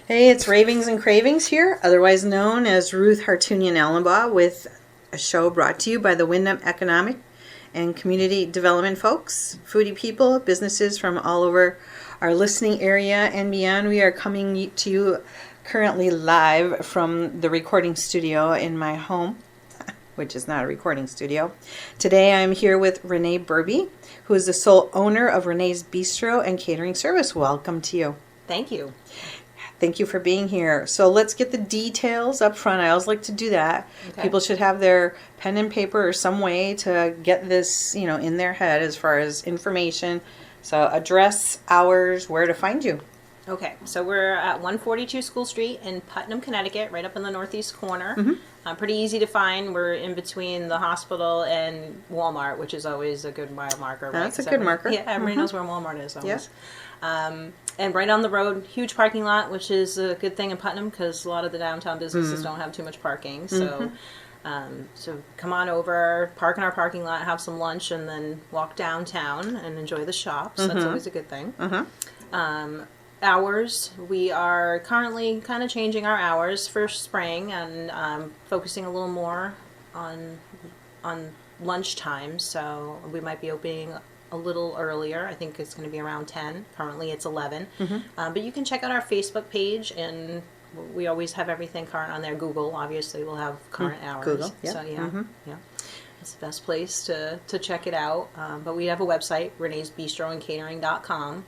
Hey, it's Ravings and Cravings here, otherwise known as Ruth Hartunian Allenbaugh, with a show brought to you by the Wyndham Economic and Community Development folks, foodie people, businesses from all over our listening area and beyond. We are coming to you currently live from the recording studio in my home, which is not a recording studio. Today I'm here with Renee Burby, who is the sole owner of Renee's Bistro and Catering Service. Welcome to you. Thank you. Thank you for being here. So let's get the details up front. I always like to do that. Okay. People should have their pen and paper or some way to get this, in their head as far as information. So address, hours, where to find you. Okay, so we're at 142 School Street in Putnam, Connecticut, right up in the northeast corner. Pretty easy to find. We're in between the hospital and Walmart, which is always a good mile marker. Right? That's a good marker. Yeah, everybody knows where Walmart is always. Yeah. And right on the road, huge parking lot, which is a good thing in Putnam because a lot of the downtown businesses don't have too much parking. So, so come on over, park in our parking lot, have some lunch, and then walk downtown and enjoy the shops. That's always a good thing. Hours, we are currently kind of changing our hours for spring and focusing a little more on lunchtime. So we might be opening a little earlier. I think it's going to be around 10. Currently it's 11. But you can check out our Facebook page, and we always have everything current on there. Google, obviously, will have current hours. Google, yeah. So yeah. It's the best place to check it out. But we have a website, reneesbistroandcatering.com.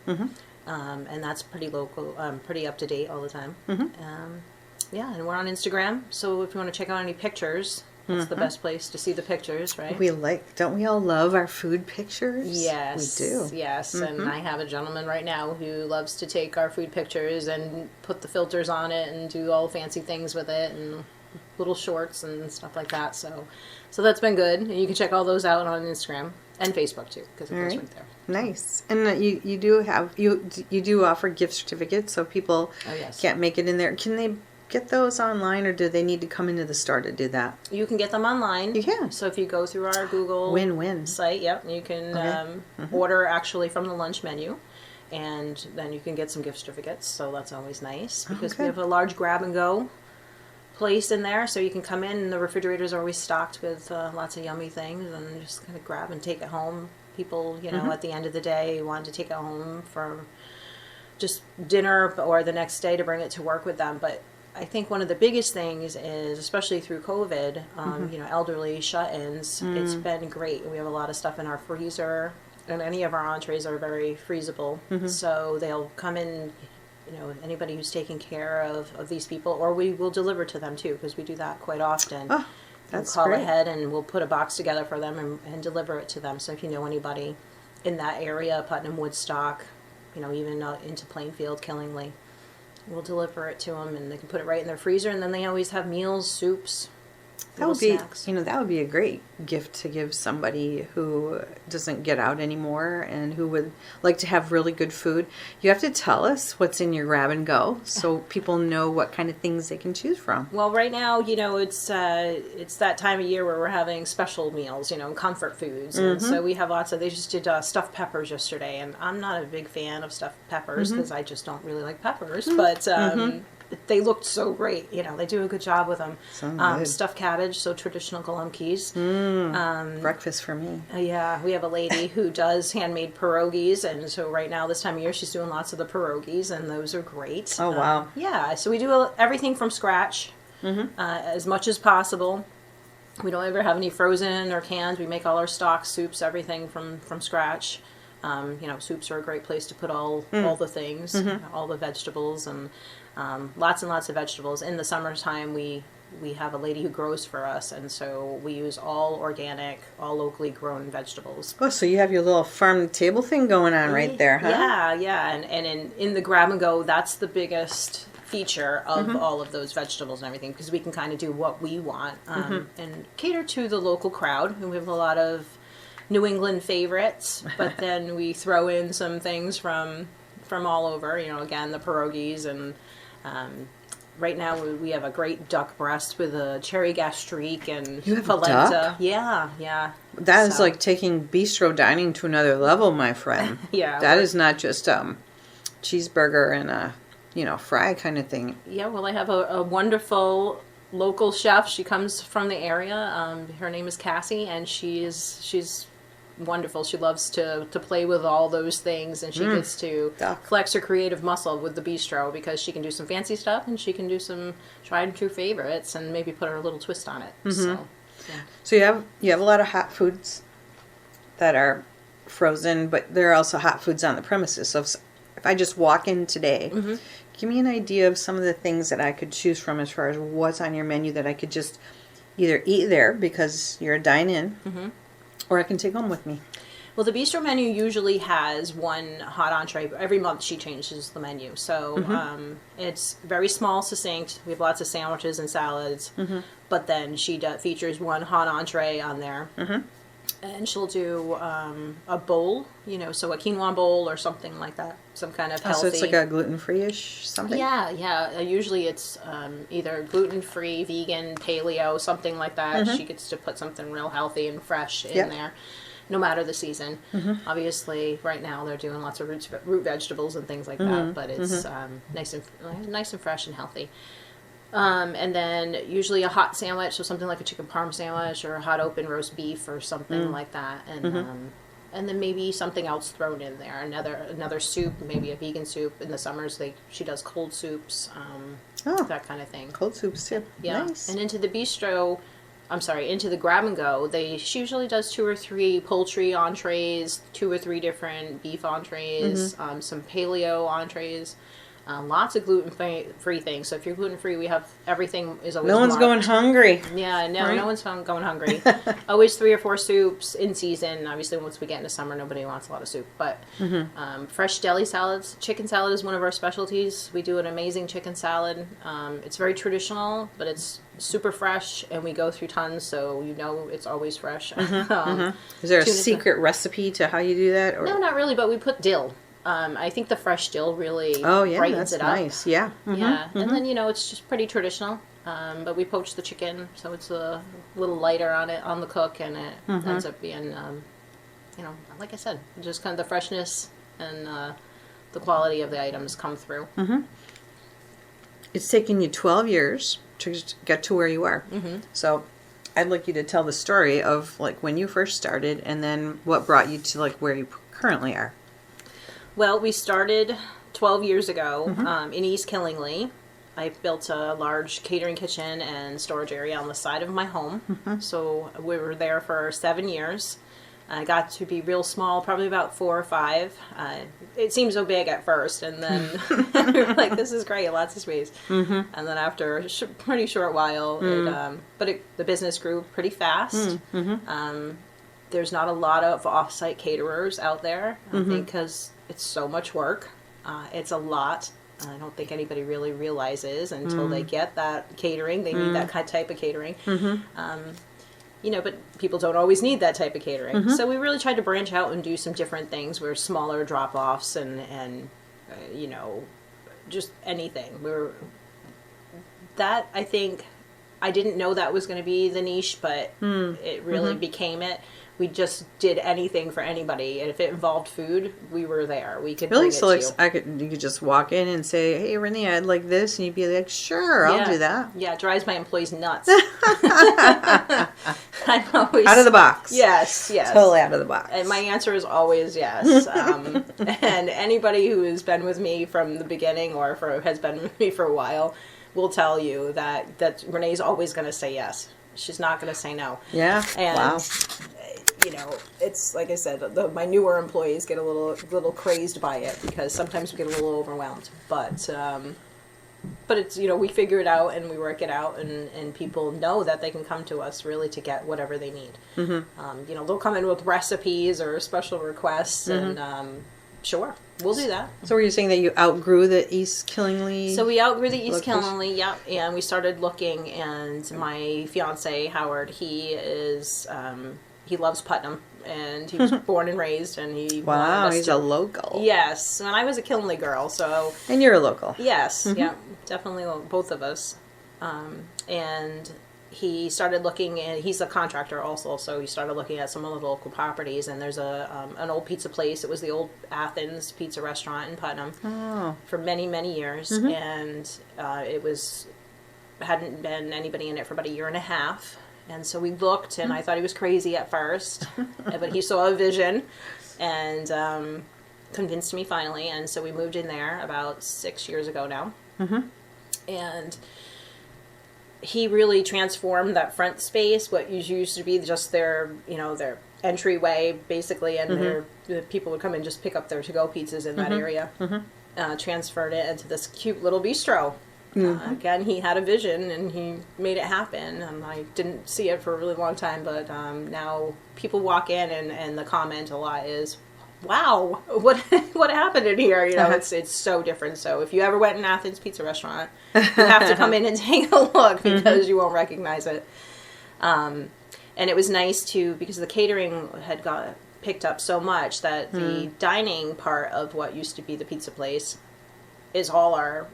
And that's pretty local, pretty up to date all the time. Yeah, and we're on Instagram. So if you want to check out any pictures, it's the best place to see the pictures, right? Don't we all love our food pictures? Yes. We do. Yes, and I have a gentleman right now who loves to take our food pictures and put the filters on it and do all fancy things with it and little shorts and stuff like that. So that's been good. And you can check all those out on Instagram and Facebook too, because it goes right there. Nice. And you do have you do offer gift certificates, so people can't make it in there. Can they get those online, or do they need to come into the store to do that? You can get them online. You can. So if you go through our Google win-win site, you can order actually from the lunch menu, and then you can get some gift certificates. So that's always nice because we have a large grab and go place in there, so you can come in and the refrigerators are always stocked with lots of yummy things, and just kind of grab and take it home. People, at the end of the day want to take it home for just dinner or the next day to bring it to work with them. But I think one of the biggest things is, especially through COVID, elderly shut-ins, it's been great. We have a lot of stuff in our freezer, and any of our entrees are very freezable. So they'll come in, anybody who's taking care of these people, or we will deliver to them too, because we do that quite often. Oh, that's we'll call great. ahead and we'll put a box together for them and deliver it to them. So if you know anybody in that area, Putnam, Woodstock, even into Plainfield, Killingly, we'll deliver it to them, and they can put it right in their freezer, and then they always have meals, soups, That would be, snacks. that would be a great gift to give somebody who doesn't get out anymore and who would like to have really good food. You have to tell us what's in your grab and go so people know what kind of things they can choose from. Well, right now, it's that time of year where we're having special meals, comfort foods, and so we have lots of. They just did stuffed peppers yesterday, and I'm not a big fan of stuffed peppers because I just don't really like peppers, but. They looked so great. They do a good job with them. Stuffed cabbage, so traditional Golumkis. Breakfast for me. Yeah, we have a lady who does handmade pierogies, and so right now, this time of year, she's doing lots of the pierogies, and those are great. Oh, wow. Yeah, so we do everything from scratch as much as possible. We don't ever have any frozen or cans. We make all our stocks, soups, everything from scratch. Soups are a great place to put all the things, all the vegetables, and lots and lots of vegetables. In the summertime, we have a lady who grows for us, and so we use all organic, all locally grown vegetables. Oh, so you have your little farm to table thing going on right there, huh? Yeah, and in the grab and go, that's the biggest feature of all of those vegetables and everything, because we can kind of do what we want and cater to the local crowd. We have a lot of New England favorites, but then we throw in some things from all over, again, the pierogies, and right now we have a great duck breast with a cherry gastrique and you have polenta. Duck? Yeah. That is like taking bistro dining to another level, my friend. Yeah. That is not just cheeseburger and a fry kind of thing. Yeah, well, I have a wonderful local chef. She comes from the area. Her name is Cassie, and she's wonderful. She loves to play with all those things, and she gets to flex her creative muscle with the bistro because she can do some fancy stuff and she can do some tried and true favorites and maybe put her little twist on it. So, yeah. So you have a lot of hot foods that are frozen, but there are also hot foods on the premises. So if I just walk in today, give me an idea of some of the things that I could choose from as far as what's on your menu that I could just either eat there because you're a dine-in, or I can take home with me. Well, the bistro menu usually has one hot entree. Every month she changes the menu. So it's very small, succinct. We have lots of sandwiches and salads. But then she features one hot entree on there. And she'll do a bowl, so a quinoa bowl or something like that. Some kind of healthy. So it's like a gluten-free-ish something? Yeah. Usually it's either gluten-free, vegan, paleo, something like that. She gets to put something real healthy and fresh in there, no matter the season. Obviously, right now they're doing lots of root vegetables and things like that, but it's nice and fresh and healthy. And then usually a hot sandwich, so something like a chicken parm sandwich or a hot open roast beef or something like that. And then maybe something else thrown in there. Another soup, maybe a vegan soup. In the summers, she does cold soups, that kind of thing. Cold soups too. Yeah. Nice. And into the grab and go, she usually does 2 or 3 poultry entrees, 2 or 3 different beef entrees, some paleo entrees. Lots of gluten-free things. So if you're gluten-free, we have everything is always No one's going hungry. Yeah, no one's going hungry. Always 3 or 4 soups in season. Obviously, once we get into summer, nobody wants a lot of soup. But fresh deli salads. Chicken salad is one of our specialties. We do an amazing chicken salad. It's very traditional, but it's super fresh, and we go through tons, so it's always fresh. Is there a secret recipe to how you do that? Or? No, not really, but we put dill. I think the fresh dill really brightens it up. Nice. Yeah. Yeah. And then, it's just pretty traditional. But we poach the chicken, so it's a little lighter on the cook, and it ends up being, like I said, just kind of the freshness and the quality of the items come through. It's taken you 12 years to get to where you are. So I'd like you to tell the story of when you first started and then what brought you to where you currently are. Well, we started 12 years ago in East Killingley. I built a large catering kitchen and storage area on the side of my home. So we were there for 7 years. I got to be real small, probably about 4 or 5. It seemed so big at first, and then we were like, this is great, lots of space. And then after a pretty short while, the business grew pretty fast. There's not a lot of off-site caterers out there, I think, because it's so much work. It's a lot. I don't think anybody really realizes until they get that catering. They need that type of catering. But people don't always need that type of catering. So we really tried to branch out and do some different things. We're smaller drop-offs and just anything. I think, I didn't know that was going to be the niche, but it really became it. We just did anything for anybody, and if it involved food, we were there. We could bring it to you. You could just walk in and say, "Hey, Renee, I'd like this," and you'd be like, "Sure, I'll do that." Yeah, it drives my employees nuts. I'm always out of the box. Yes, totally out of the box. And my answer is always yes. And anybody who has been with me from the beginning or has been with me for a while will tell you that Renee's always going to say yes. She's not going to say no. Yeah. And, wow. It's like I said, my newer employees get a little crazed by it because sometimes we get a little overwhelmed. But it's, we figure it out and we work it out, and people know that they can come to us really to get whatever they need. They'll come in with recipes or special requests, and sure, we'll do that. So were you saying that you outgrew the East Killingley? So we outgrew the East Killingley, yeah, and we started looking, and my fiance, Howard, he loves Putnam, and he was born and raised, and he wow, he's a local. Yes, and I was a Killingley girl, so... And you're a local. Yes, yeah, definitely both of us. And he started looking at, he's a contractor also, so he started looking at some of the local properties, and there's an old pizza place. It was the old Athens Pizza Restaurant in Putnam for many, many years, and it hadn't been anybody in it for about a year and a half. And so we looked, and I thought he was crazy at first, but he saw a vision and convinced me finally. And so we moved in there about 6 years ago now. And he really transformed that front space, what used to be just their entryway, basically, and the people would come and just pick up their to-go pizzas in that area. Transferred it into this cute little bistro. Again, he had a vision, and he made it happen, and I didn't see it for a really long time, but now people walk in, and the comment a lot is, wow, what happened in here? It's so different. So if you ever went in Athens Pizza Restaurant, you have to come in and take a look, because you won't recognize it. And it was nice too, because the catering had got picked up so much that the dining part of what used to be the pizza place is all our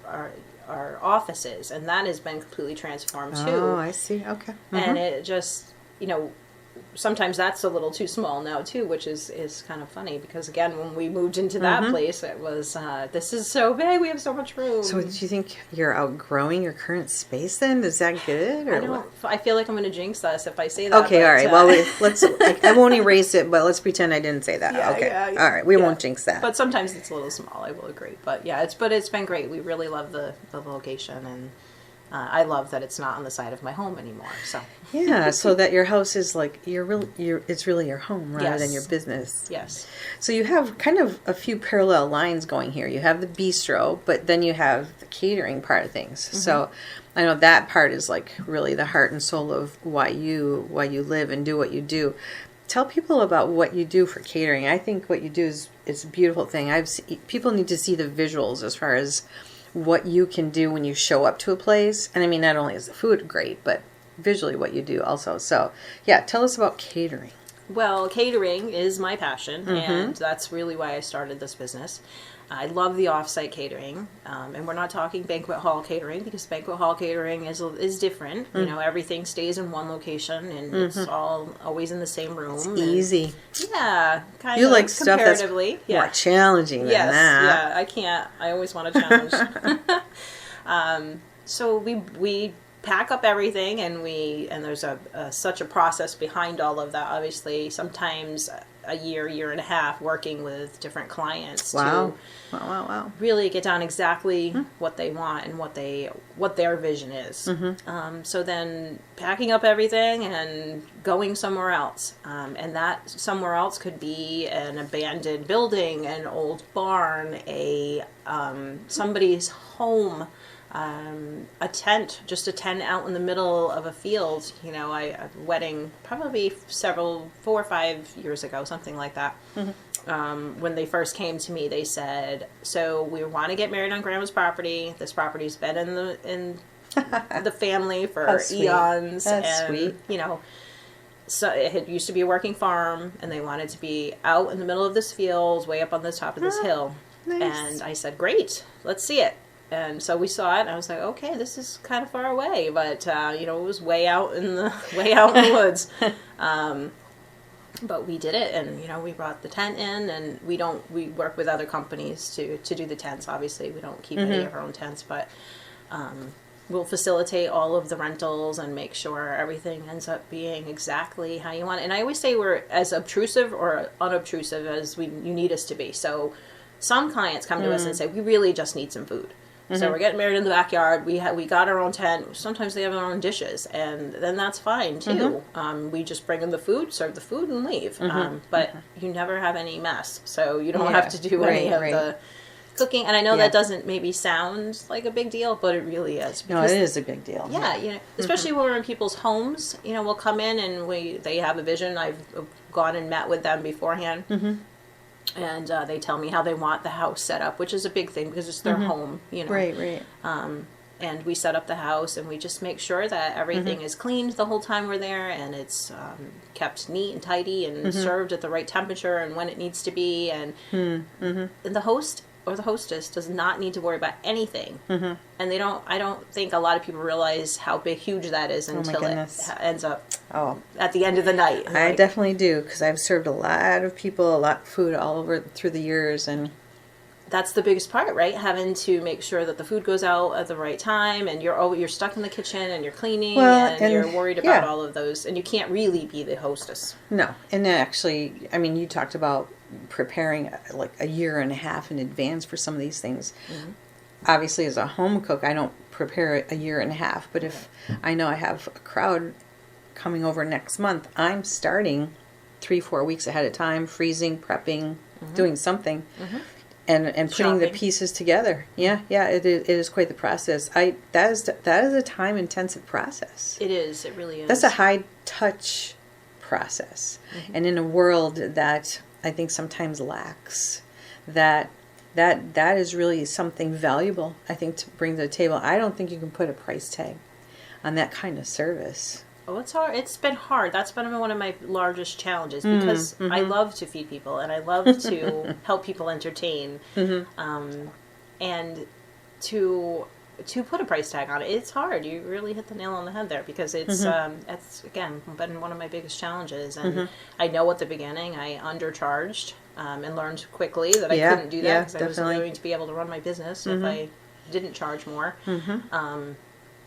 offices, and that has been completely transformed too. Oh, I see. Okay. And it just, sometimes that's a little too small now too, which is kind of funny, because again, when we moved into that place, it was this is so big, we have so much room. So do you think you're outgrowing your current space then? Is that good, or I feel like I'm going to jinx us if I say that. Okay, all right. Well, let's. I won't erase it, but let's pretend I didn't say that. Yeah, okay. Yeah, all right. We won't jinx that. But sometimes it's a little small. I will agree. But yeah, it's been great. We really love the location, and I love that it's not on the side of my home anymore. So yeah, so that your house is like it's really your home rather than your business. Yes. So you have kind of a few parallel lines going here. You have the bistro, but then you have the catering part of things. So I know that part is like really the heart and soul of why you live and do what you do. Tell people about what you do for catering. I think what you do is a beautiful thing. People need to see the visuals as far as what you can do when you show up to a place. And I mean, not only is the food great, but visually what you do also. So yeah, tell us about catering. Well, catering is my passion, and that's really why I started this business. I love the off-site catering, and we're not talking banquet hall catering, because banquet hall catering is different. Everything stays in one location, and it's all always in the same room. It's easy. Yeah, kind you of like stuff that's more challenging than that. Yeah, I can't. I always want a challenge. So we pack up everything, and there's such a process behind all of that. Obviously, sometimes a year and a half working with different clients to really get down exactly what they want and what their vision is. So then packing up everything and going somewhere else, and that somewhere else could be an abandoned building, an old barn, somebody's home. A tent out in the middle of a field. A wedding probably 4 or 5 years ago, something like that. When they first came to me, they said, "So we want to get married on Grandma's property. This property's been in the family for eons, That's sweet. So it used to be a working farm, and they wanted to be out in the middle of this field, way up on the top of this hill." Nice. And I said, "Great, let's see it." And so we saw it, and I was like, okay, this is kind of far away, but it was way out in the woods. But we did it, and we brought the tent in, and we work with other companies to do the tents. Obviously, we don't keep any of our own tents, but we'll facilitate all of the rentals and make sure everything ends up being exactly how you want it. And I always say we're as obtrusive or unobtrusive as you need us to be. So some clients come to us and say, we really just need some food. So we're getting married in the backyard. We got our own tent. Sometimes they have their own dishes, and then that's fine too. We just bring them the food, serve the food, and leave. But you never have any mess, so you don't have to do any of the cooking. And I know that doesn't maybe sound like a big deal, but it really is. No, it is a big deal. Yeah, especially when we're in people's homes. We'll come in and they have a vision. I've gone and met with them beforehand. And they tell me how they want the house set up, which is a big thing because it's their home, Right. And we set up the house, and we just make sure that everything is cleaned the whole time we're there, and it's kept neat and tidy and served at the right temperature and when it needs to be. And the host or the hostess does not need to worry about anything. And I don't think a lot of people realize how huge that is until it ends up at the end of the night. I definitely do, because I've served a lot of people, a lot of food all over through the years, and that's the biggest part, right? Having to make sure that the food goes out at the right time, and you're stuck in the kitchen, and you're cleaning, and you're worried about all of those, and you can't really be the hostess. No, and actually, I mean, you talked about preparing like a year and a half in advance for some of these things. Obviously, as a home cook, I don't prepare a year and a half, but if I know I have a crowd coming over next month, I'm starting 3-4 weeks ahead of time, freezing, prepping, doing something. And putting Shopping. the pieces together. Yeah, it is quite the process. That is a time intensive process. It is. It really is. That's a high touch process, and in a world that I think sometimes lacks that is really something valuable, I think, to bring to the table. I don't think you can put a price tag on that kind of service. Oh, it's hard. It's been hard. That's been one of my largest challenges, because I love to feed people, and I love to help people entertain, and to put a price tag on it, it's hard. You really hit the nail on the head there, because it's again been one of my biggest challenges, and I know at the beginning I undercharged and learned quickly that I couldn't do that, because I was going to be able to run my business if I didn't charge more.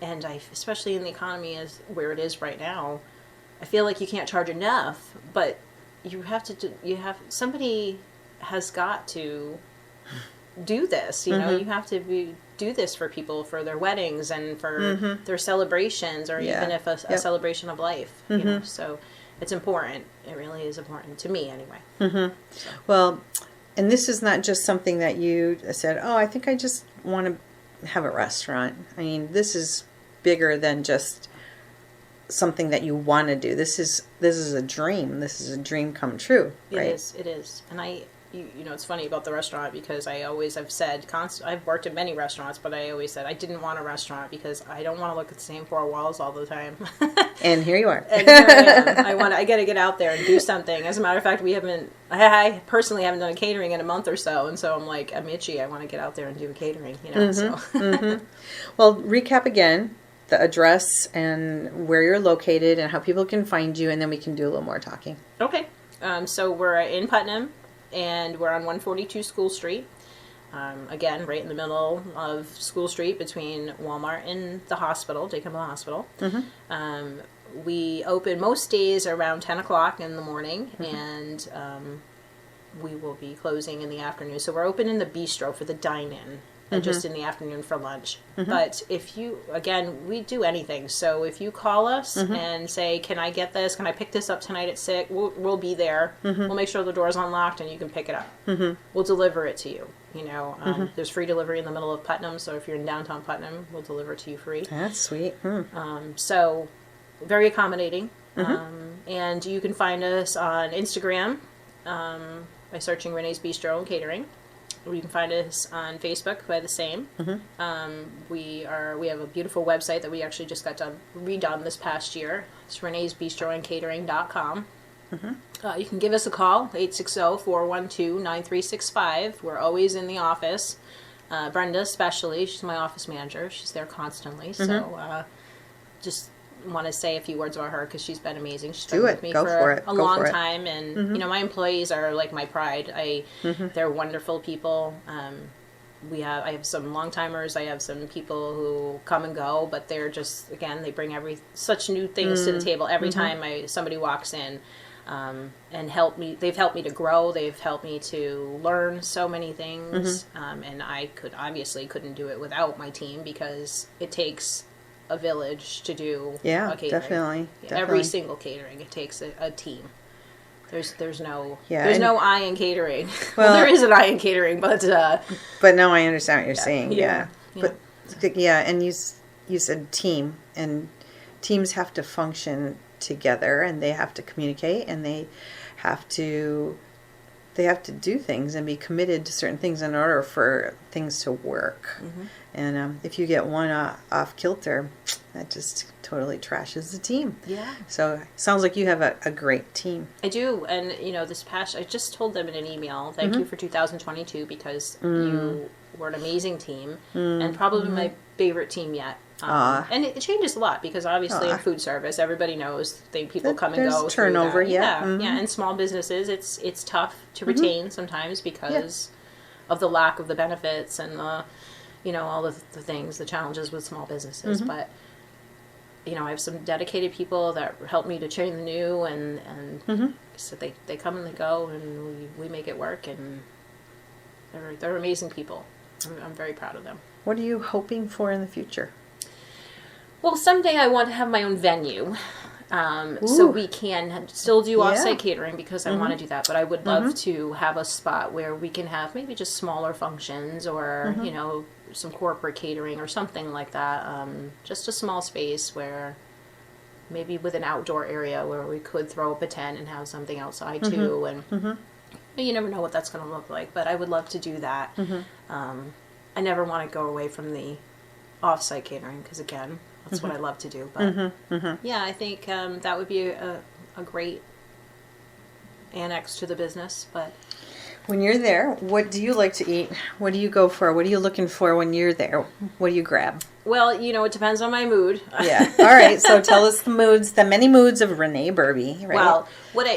And especially in the economy as where it is right now, I feel like you can't charge enough, but somebody has got to do this, you know, you have to do this for people, for their weddings and for their celebrations, or even if a celebration of life, you know, so it's important. It really is important to me anyway. So. Well, and this is not just something that you said, oh, I think I just want to have a restaurant. I mean, this is bigger than just something that you want to do. This is a dream. This is a dream come true, right? It is. And you know, it's funny about the restaurant, because I've said I've worked at many restaurants, but I always said I didn't want a restaurant because I don't want to look at the same four walls all the time. And here you are. And here I am. I got to get out there and do something. As a matter of fact, I personally haven't done a catering in a month or so, and so I'm itchy. I want to get out there and do a catering, you know. Well, recap again the address and where you're located and how people can find you, and then we can do a little more talking. Okay. So we're in Putnam, and we're on 142 School Street. Again, right in the middle of School Street, between Walmart and the hospital, Jacob Hospital. We open most days around 10 o'clock in the morning, and we will be closing in the afternoon. So we're open in the bistro for the dine-in, and just in the afternoon for lunch. But we do anything. So if you call us and say, can I get this? Can I pick this up tonight at 6? We'll be there. We'll make sure the door's unlocked and you can pick it up. We'll deliver it to you. You know, there's free delivery in the middle of Putnam. So if you're in downtown Putnam, we'll deliver it to you free. That's sweet. So very accommodating. And you can find us on Instagram by searching Renee's Bistro and Catering. Or you can find us on Facebook by the same. We have a beautiful website that we actually just got redone this past year. It's reneesbistroandcatering.com. You can give us a call, 860-412-9365. We're always in the office. Brenda especially, she's my office manager. She's there constantly. So just want to say a few words about her, because she's been amazing. She's been with me for a long time, and you know, my employees are like my pride. They're wonderful people. I have some long timers. I have some people who come and go, but they're just, again, they bring such new things to the table every time somebody walks in, and help me. They've helped me to grow. They've helped me to learn so many things, and I couldn't do it without my team, because it takes a village to do a catering. Definitely. Every single catering, it takes a team. There's no I in catering. Well, there is an I in catering, but no, I understand what you're saying. But and you said team, and teams have to function together, and they have to communicate, and they have to do things and be committed to certain things in order for things to work. And if you get one off kilter, that just totally trashes the team. Yeah. So sounds like you have a great team. I do. And, I just told them in an email, thank you for 2022 because you were an amazing team and probably my favorite team yet. And it changes a lot because obviously in food service, everybody knows people come and go. There's turnover, yeah. And small businesses, it's tough to retain sometimes because of the lack of the benefits and all the things, the challenges with small businesses. But I have some dedicated people that help me to train the new, and so they come and they go, and we make it work, and they're amazing people. I'm very proud of them. What are you hoping for in the future? Well, someday I want to have my own venue, so we can still do off-site catering because I want to do that. But I would love to have a spot where we can have maybe just smaller functions or some corporate catering or something like that. Just a small space where maybe with an outdoor area where we could throw up a tent and have something outside too. And you never know what that's going to look like, but I would love to do that. I never want to go away from the off-site catering because, again, that's what I love to do. But yeah, I think that would be a great annex to the business. But when you're there, what do you like to eat? What do you go for? What are you looking for when you're there? What do you grab? Well, it depends on my mood. Yeah. All right. So tell us the many moods of Renee Burby, right? Well,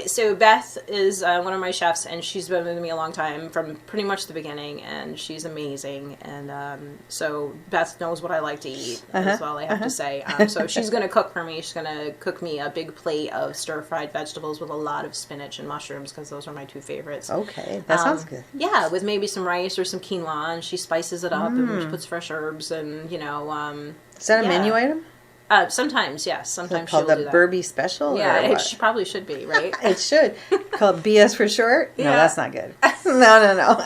so Beth is one of my chefs, and she's been with me a long time from pretty much the beginning, and she's amazing. And so Beth knows what I like to eat as well, I have to say. So she's going to cook for me. She's going to cook me a big plate of stir-fried vegetables with a lot of spinach and mushrooms because those are my two favorites. Okay. That sounds good. Yeah, with maybe some rice or some quinoa, and she spices it up and she puts fresh herbs and, Is that a menu item? Sometimes, yes. Sometimes called she'll the do that. Burby Special? Yeah, it probably should be, right? It should. Called BS for short? No, Yeah. that's not good. No.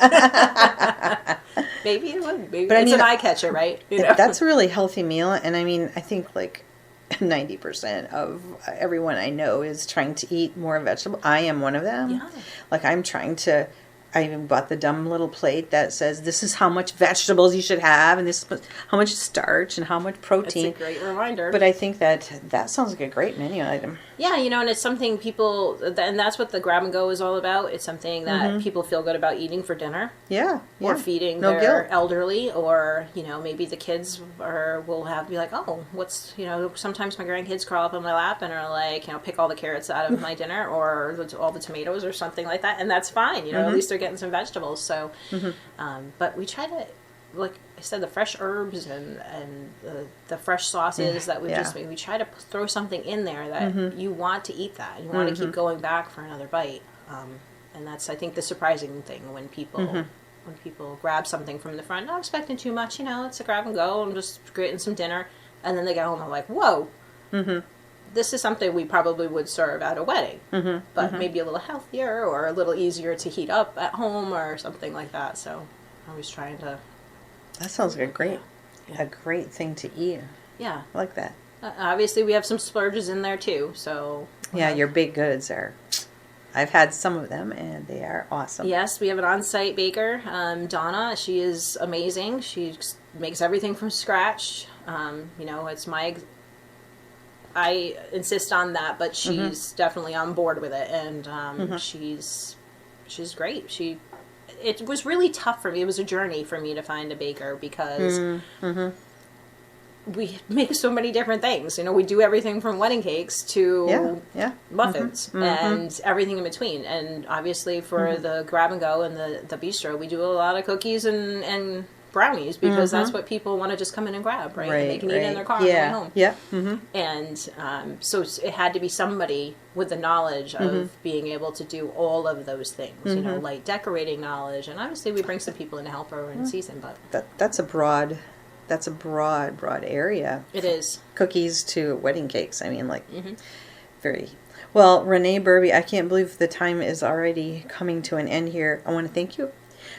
Maybe it would. Maybe But it's an eye catcher, right? That's a really healthy meal. And I mean, I think like 90% of everyone I know is trying to eat more vegetable. I am one of them. Yeah. Like I even bought the dumb little plate that says this is how much vegetables you should have and this is how much starch and how much protein. It's a great reminder. But I think that sounds like a great menu item. Yeah, and it's something people, and that's what the grab and go is all about. It's something that people feel good about eating for dinner. Yeah. Or feeding No their guilt. elderly, or, maybe the kids will be like, oh, sometimes my grandkids crawl up on my lap and are like, pick all the carrots out of my dinner or all the tomatoes or something like that. And that's fine, at least they're getting some vegetables. So, but we try to, like I said, the fresh herbs and the fresh sauces that we just made. We try to throw something in there that you want to eat that. You want to keep going back for another bite. And that's, I think, the surprising thing when people grab something from the front, not expecting too much. It's a grab and go. I'm just getting some dinner, and then they get home and are like, whoa. This is something we probably would serve at a wedding, but maybe a little healthier or a little easier to heat up at home or something like that. So I was trying to. That sounds like a great thing to eat. Yeah. I like that. Obviously, we have some splurges in there too. So yeah, your baked goods are. I've had some of them, and they are awesome. Yes, we have an on-site baker, Donna. She is amazing. She makes everything from scratch. It's my. I insist on that, but she's definitely on board with it, and she's great. It was really tough for me. It was a journey for me to find a baker because we make so many different things. We do everything from wedding cakes to muffins and everything in between. And obviously for the grab and go and the bistro, we do a lot of cookies and brownies because that's what people want to just come in and grab, right? And they can eat in their car on the way home. Yeah. And so it had to be somebody with the knowledge of being able to do all of those things, like decorating knowledge. And obviously we bring some people in to help her in season, but that's a broad area. It is. Cookies to wedding cakes. I mean, very well. Renee Burby, I can't believe the time is already coming to an end here. I want to thank you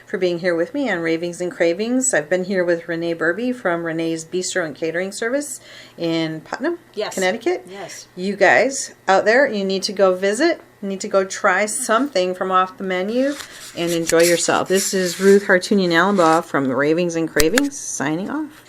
for being here with me on Ravings and Cravings. I've been here with Renee Burby from Renee's Bistro and Catering Service in Putnam, Connecticut. Yes. You guys out there, you need to go visit. You need to go try something from off the menu and enjoy yourself. This is Ruth Hartunian Allenbaugh from Ravings and Cravings signing off.